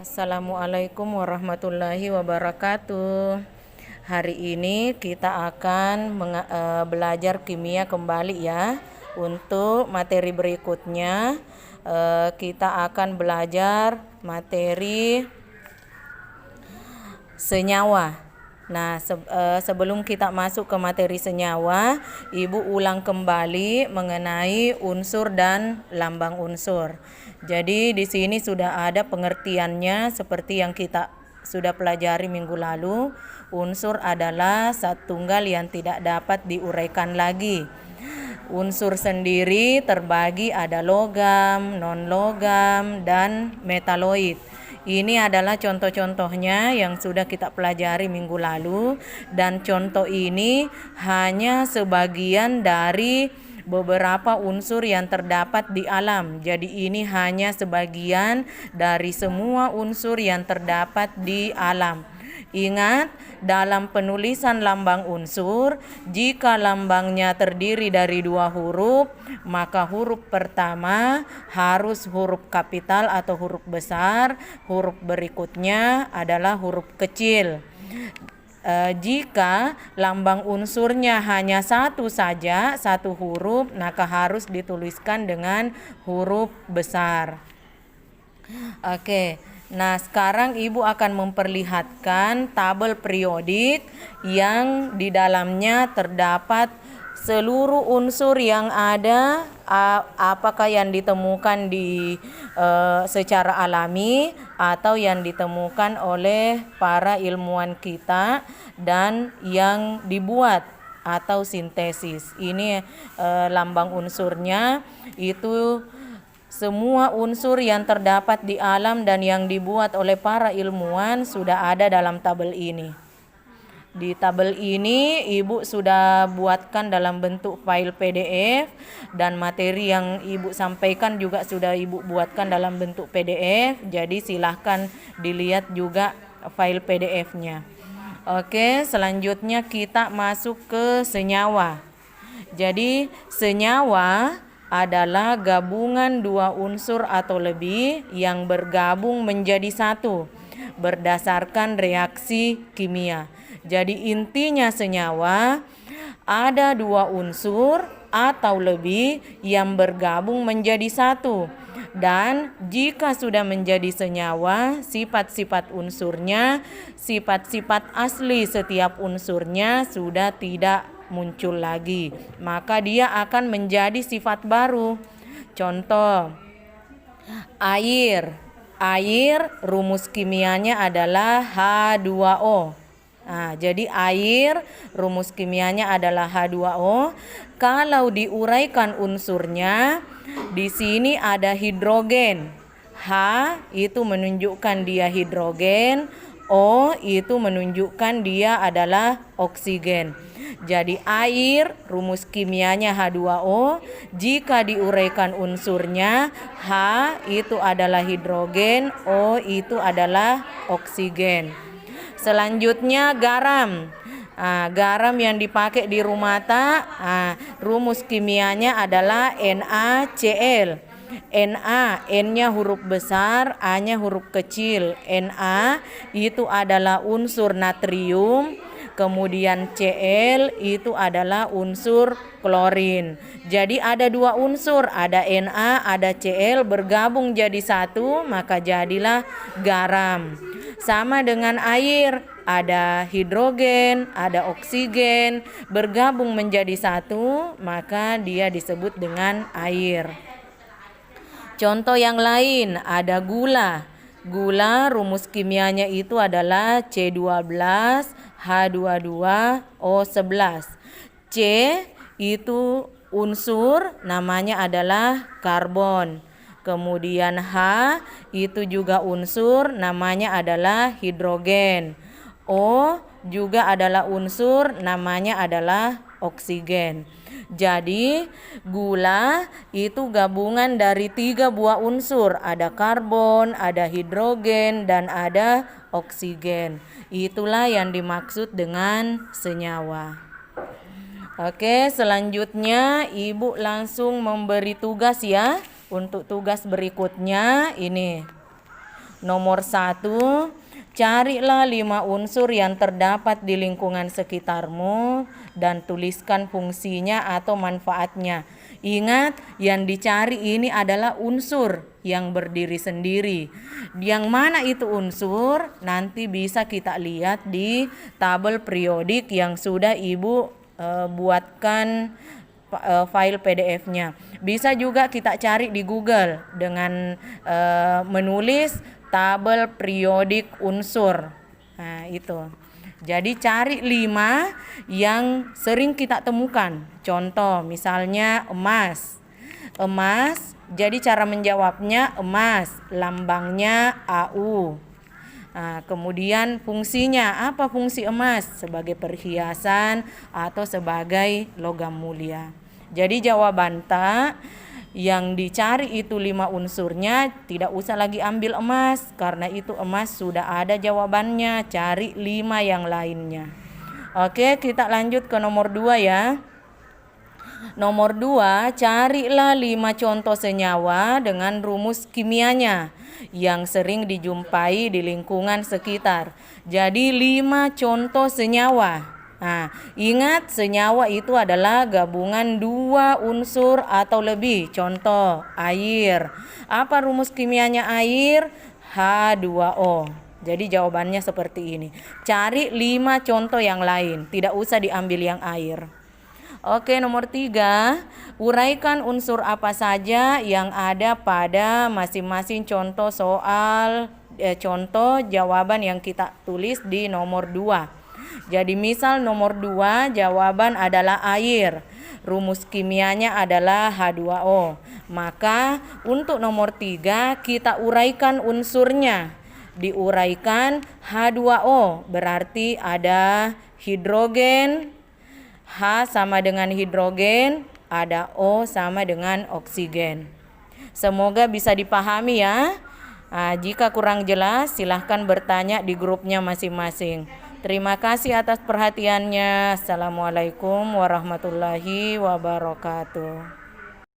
Assalamualaikum warahmatullahi wabarakatuh. Hari ini kita akan belajar kimia kembali ya. Untuk materi berikutnya kita akan belajar materi senyawa. Nah, sebelum kita masuk ke materi senyawa, Ibu ulang kembali mengenai unsur dan lambang unsur. Jadi di sini sudah ada pengertiannya seperti yang kita sudah pelajari minggu lalu. Unsur adalah zat tunggal yang tidak dapat diuraikan lagi. Unsur sendiri terbagi ada logam, non-logam, dan metaloid. Ini adalah contoh-contohnya yang sudah kita pelajari minggu lalu, dan contoh ini hanya sebagian dari beberapa unsur yang terdapat di alam. Jadi ini hanya sebagian dari semua unsur yang terdapat di alam. Ingat, dalam penulisan lambang unsur, jika lambangnya terdiri dari dua huruf, maka huruf pertama harus huruf kapital atau huruf besar, huruf berikutnya adalah huruf kecil. Jika lambang unsurnya hanya satu saja, satu huruf, maka harus dituliskan dengan huruf besar. Oke. Nah, sekarang Ibu akan memperlihatkan tabel periodik yang di dalamnya terdapat seluruh unsur yang ada, apakah yang ditemukan secara alami atau yang ditemukan oleh para ilmuwan kita dan yang dibuat atau sintesis. Ini lambang unsurnya itu semua unsur yang terdapat di alam dan yang dibuat oleh para ilmuwan sudah ada dalam tabel ini. Di tabel ini Ibu sudah buatkan dalam bentuk file PDF, dan materi yang Ibu sampaikan juga sudah Ibu buatkan dalam bentuk PDF. Jadi silahkan dilihat juga file PDF-nya. Oke, selanjutnya kita masuk ke senyawa. Jadi senyawa adalah gabungan dua unsur atau lebih yang bergabung menjadi satu berdasarkan reaksi kimia. Jadi intinya senyawa ada dua unsur atau lebih yang bergabung menjadi satu. Dan jika sudah menjadi senyawa, sifat-sifat unsurnya, sifat-sifat asli setiap unsurnya sudah tidak muncul lagi, maka dia akan menjadi sifat baru. Contoh, air. Air rumus kimianya adalah H2O. Nah, jadi air rumus kimianya adalah H2O. Kalau diuraikan unsurnya, di sini ada hidrogen. H itu menunjukkan dia hidrogen, O itu menunjukkan dia adalah oksigen. Jadi air rumus kimianya H2O, jika diuraikan unsurnya H itu adalah hidrogen, O itu adalah oksigen. Selanjutnya garam. Garam yang dipakai di rumata, rumus kimianya adalah NaCl. Na, N-nya huruf besar, A-nya huruf kecil. Na itu adalah unsur natrium. Kemudian Cl itu adalah unsur klorin. Jadi ada dua unsur, ada Na, ada Cl bergabung jadi satu, maka jadilah garam. Sama dengan air, ada hidrogen, ada oksigen, bergabung menjadi satu, maka dia disebut dengan air. Contoh yang lain, ada gula. Gula rumus kimianya itu adalah C12H22O11. C itu unsur, namanya adalah karbon. Kemudian H itu juga unsur, namanya adalah hidrogen. O juga adalah unsur, namanya adalah oksigen. Jadi gula itu gabungan dari 3 buah unsur, ada karbon, ada hidrogen, dan ada oksigen. Itulah yang dimaksud dengan senyawa. Oke, selanjutnya Ibu langsung memberi tugas ya. Untuk tugas berikutnya ini. Nomor 1, carilah 5 unsur yang terdapat di lingkungan sekitarmu dan tuliskan fungsinya atau manfaatnya. Ingat, yang dicari ini adalah unsur yang berdiri sendiri. Yang mana itu unsur? Nanti bisa kita lihat di tabel periodik yang sudah Ibu buatkan file PDF-nya. Bisa juga kita cari di Google dengan menulis tabel periodik unsur. Nah, itu. Jadi cari 5 yang sering kita temukan. Contoh misalnya emas. Emas, jadi cara menjawabnya emas, lambangnya AU. Nah, kemudian fungsinya, apa fungsi emas? Sebagai perhiasan atau sebagai logam mulia. Jadi jawaban tak yang dicari itu 5 unsurnya, tidak usah lagi ambil emas karena itu emas sudah ada jawabannya, cari 5 yang lainnya. Oke, kita lanjut ke nomor 2 ya. Nomor 2, carilah 5 contoh senyawa dengan rumus kimianya yang sering dijumpai di lingkungan sekitar. Jadi 5 contoh senyawa. Nah, ingat senyawa itu adalah gabungan 2 unsur atau lebih. Contoh, air. Apa rumus kimianya air? H2O. Jadi jawabannya seperti ini. Cari 5 contoh yang lain, tidak usah diambil yang air. Oke, nomor 3, uraikan unsur apa saja yang ada pada masing-masing contoh soal contoh jawaban yang kita tulis di nomor 2. Jadi misal nomor 2 jawaban adalah air. Rumus kimianya adalah H2O. Maka untuk nomor 3 kita uraikan unsurnya. Diuraikan H2O berarti ada hidrogen, H sama dengan hidrogen, ada O sama dengan oksigen. Semoga bisa dipahami ya. Nah, jika kurang jelas silahkan bertanya di grupnya masing-masing. Terima kasih atas perhatiannya. Assalamualaikum warahmatullahi wabarakatuh.